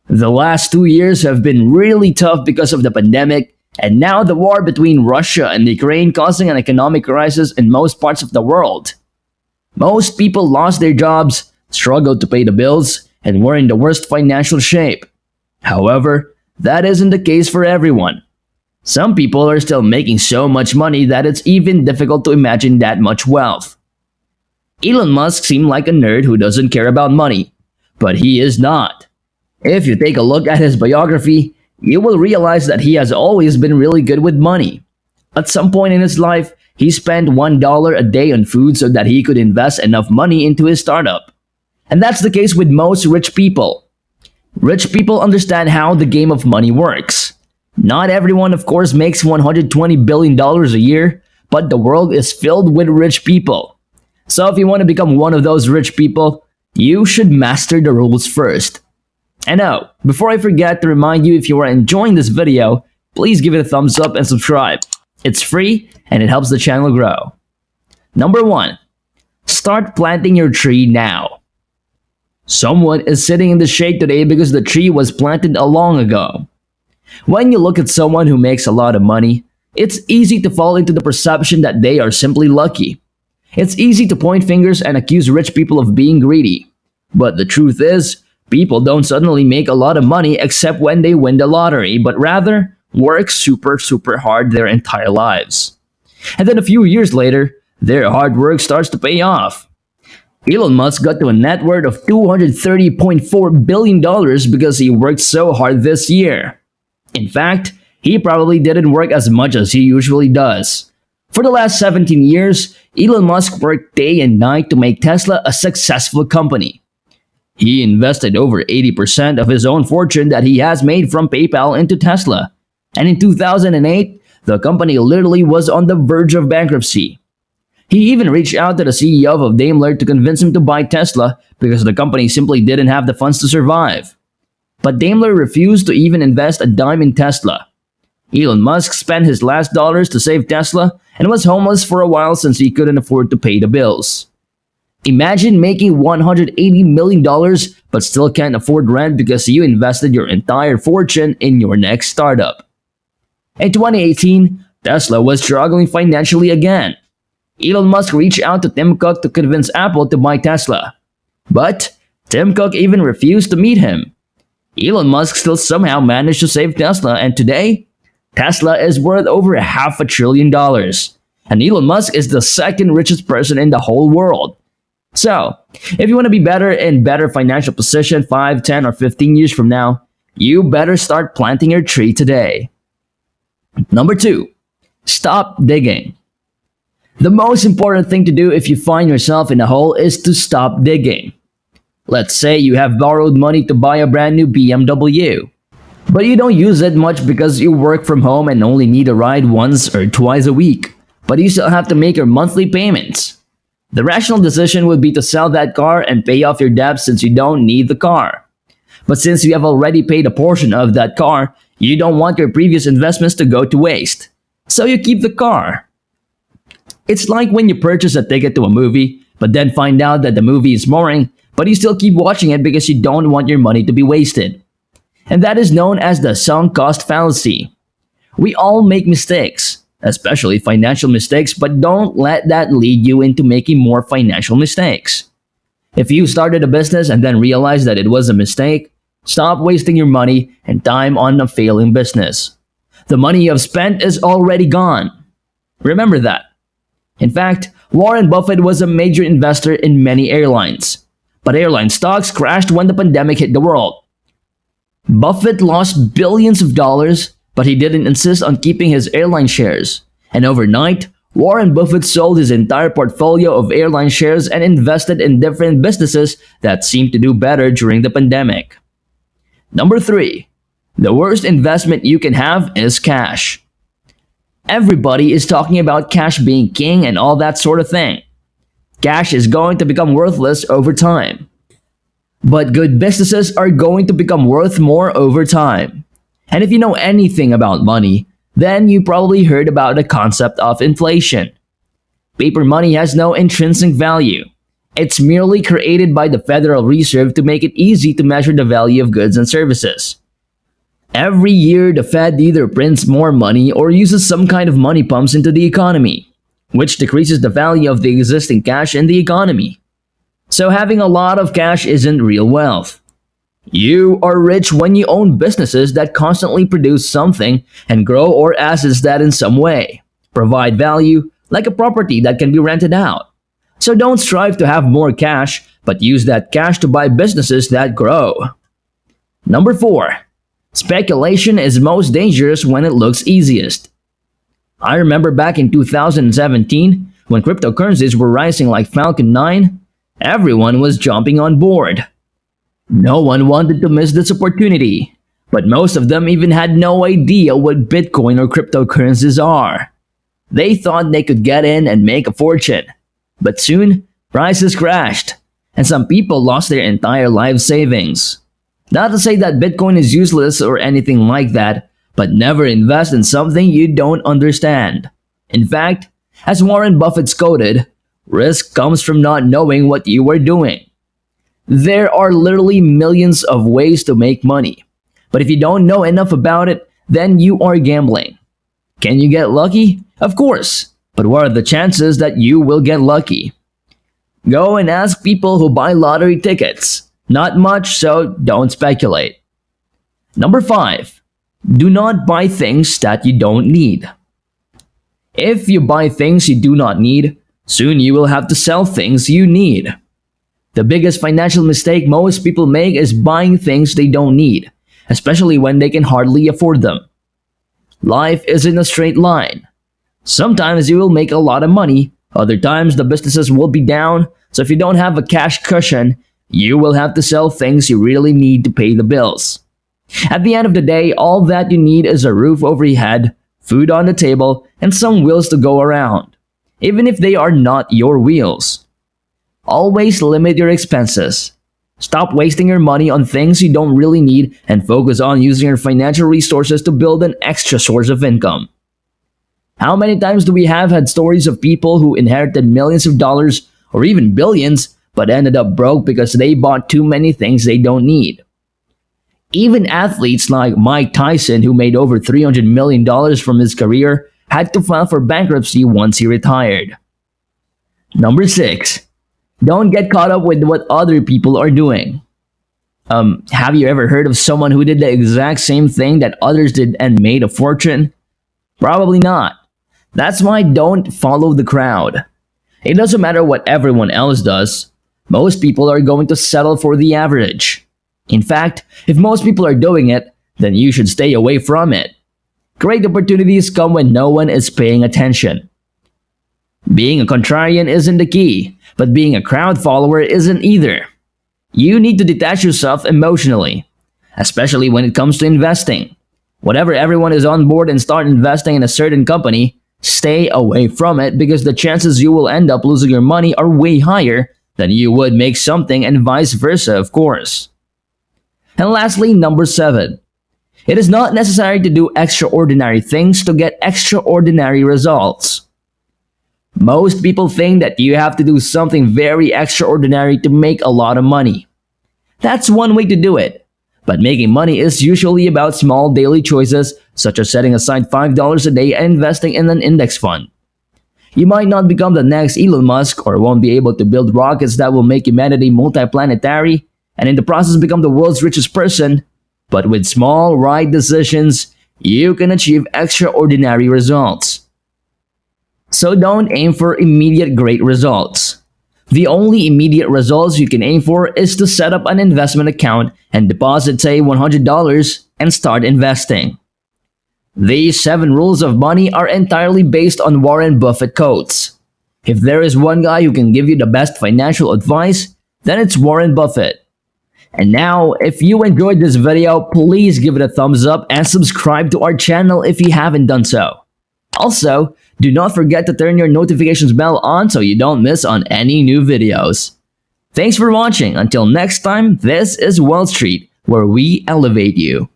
The last 2 years have been really tough because of the pandemic, and now the war between Russia and Ukraine causing an economic crisis in most parts of the world. Most people lost their jobs, struggled to pay the bills, and were in the worst financial shape. However, that isn't the case for everyone. Some people are still making so much money that it's even difficult to imagine that much wealth. Elon Musk seemed like a nerd who doesn't care about money, but he is not. If you take a look at his biography, you will realize that he has always been really good with money. At some point in his life, he spent $1 a day on food so that he could invest enough money into his startup. And that's the case with most rich people. Rich people understand how the game of money works. Not everyone, of course, makes $120 billion a year, but the world is filled with rich people. So if you want to become one of those rich people, you should master the rules first. And now, before I forget to remind you, if you are enjoying this video, please give it a thumbs up and subscribe. It's free and it helps the channel grow. Number 1. Start planting your tree now. Someone is sitting in the shade today because the tree was planted a long ago. When you look at someone who makes a lot of money, it's easy to fall into the perception that they are simply lucky. It's easy to point fingers and accuse rich people of being greedy. But the truth is, people don't suddenly make a lot of money except when they win the lottery, but rather work super hard their entire lives. And then a few years later, their hard work starts to pay off. Elon Musk got to a net worth of $230.4 billion because he worked so hard this year. In fact, he probably didn't work as much as he usually does. For the last 17 years, Elon Musk worked day and night to make Tesla a successful company. He invested over 80% of his own fortune that he has made from PayPal into Tesla. And in 2008, the company literally was on the verge of bankruptcy. He even reached out to the CEO of Daimler to convince him to buy Tesla because the company simply didn't have the funds to survive. But Daimler refused to even invest a dime in Tesla. Elon Musk spent his last dollars to save Tesla and was homeless for a while since he couldn't afford to pay the bills. Imagine making $180 million but still can't afford rent because you invested your entire fortune in your next startup. In 2018, Tesla was struggling financially again. Elon Musk reached out to Tim Cook to convince Apple to buy Tesla. But Tim Cook even refused to meet him. Elon Musk still somehow managed to save Tesla, and today, Tesla is worth over $500 billion. And Elon Musk is the second richest person in the whole world. So, if you want to be better in better financial position 5, 10, or 15 years from now, you better start planting your tree today. Number 2. Stop digging. The most important thing to do if you find yourself in a hole is to stop digging. Let's say you have borrowed money to buy a brand new BMW, but you don't use it much because you work from home and only need a ride once or twice a week, but you still have to make your monthly payments. The rational decision would be to sell that car and pay off your debt since you don't need the car. But since you have already paid a portion of that car, you don't want your previous investments to go to waste. So you keep the car. It's like when you purchase a ticket to a movie, but then find out that the movie is boring, but you still keep watching it because you don't want your money to be wasted. And that is known as the sunk cost fallacy. We all make mistakes, especially financial mistakes, but don't let that lead you into making more financial mistakes. If you started a business and then realized that it was a mistake, stop wasting your money and time on a failing business. The money you have spent is already gone. Remember that. In fact, Warren Buffett was a major investor in many airlines. But airline stocks crashed when the pandemic hit the world. Buffett lost billions of dollars, but he didn't insist on keeping his airline shares. And overnight, Warren Buffett sold his entire portfolio of airline shares and invested in different businesses that seemed to do better during the pandemic. Number 3. The worst investment you can have is cash. Everybody is talking about cash being king and all that sort of thing. Cash is going to become worthless over time. But good businesses are going to become worth more over time. And if you know anything about money, then you probably heard about the concept of inflation. Paper money has no intrinsic value. It's merely created by the Federal Reserve to make it easy to measure the value of goods and services. Every year, the Fed either prints more money or uses some kind of money pumps into the economy, which decreases the value of the existing cash in the economy. So having a lot of cash isn't real wealth. You are rich when you own businesses that constantly produce something and grow, or assets that in some way provide value, like a property that can be rented out. So don't strive to have more cash, but use that cash to buy businesses that grow. Number 4. Speculation is most dangerous when it looks easiest. I remember back in 2017, when cryptocurrencies were rising like Falcon 9, everyone was jumping on board. No one wanted to miss this opportunity, but most of them even had no idea what Bitcoin or cryptocurrencies are. They thought they could get in and make a fortune, but soon prices crashed, and some people lost their entire life savings. Not to say that Bitcoin is useless or anything like that, but never invest in something you don't understand. In fact, as Warren Buffett quoted, risk comes from not knowing what you are doing. There are literally millions of ways to make money, but if you don't know enough about it, then you are gambling. Can you get lucky? Of course, but what are the chances that you will get lucky? Go and ask people who buy lottery tickets. Not much, so don't speculate. Number 5. Do not buy things that you don't need. If you buy things you do not need, soon you will have to sell things you need. The biggest financial mistake most people make is buying things they don't need, especially when they can hardly afford them. Life isn't a straight line. Sometimes you will make a lot of money, other times the businesses will be down, so if you don't have a cash cushion, you will have to sell things you really need to pay the bills. At the end of the day, all that you need is a roof over your head, food on the table, and some wheels to go around, even if they are not your wheels. Always limit your expenses. Stop wasting your money on things you don't really need and focus on using your financial resources to build an extra source of income. How many times do we have had stories of people who inherited millions of dollars or even billions but ended up broke because they bought too many things they don't need? Even athletes like Mike Tyson, who made over $300 million from his career, had to file for bankruptcy once he retired. Number 6. Don't get caught up with what other people are doing. Have you ever heard of someone who did the exact same thing that others did and made a fortune? Probably not. That's why don't follow the crowd. It doesn't matter what everyone else does. Most people are going to settle for the average. In fact, if most people are doing it, then you should stay away from it. Great opportunities come when no one is paying attention. Being a contrarian isn't the key, but being a crowd follower isn't either. You need to detach yourself emotionally, especially when it comes to investing. Whenever everyone is on board and start investing in a certain company, stay away from it because the chances you will end up losing your money are way higher than you would make something, and vice versa, of course. And lastly, number 7. It is not necessary to do extraordinary things to get extraordinary results. Most people think that you have to do something very extraordinary to make a lot of money. That's one way to do it, but making money is usually about small daily choices, such as setting aside $5 a day and investing in an index fund. You might not become the next Elon Musk or won't be able to build rockets that will make humanity multiplanetary and in the process become the world's richest person, but with small, right decisions, you can achieve extraordinary results. So don't aim for immediate great results. The only immediate results you can aim for is to set up an investment account and deposit, say, $100 and start investing. These 7 rules of money are entirely based on Warren Buffett quotes. If there is one guy who can give you the best financial advice, then it's Warren Buffett. And now, if you enjoyed this video, please give it a thumbs up and subscribe to our channel if you haven't done so. Also, do not forget to turn your notifications bell on so you don't miss on any new videos. Thanks for watching. Until next time, this is Wall Street, where we elevate you.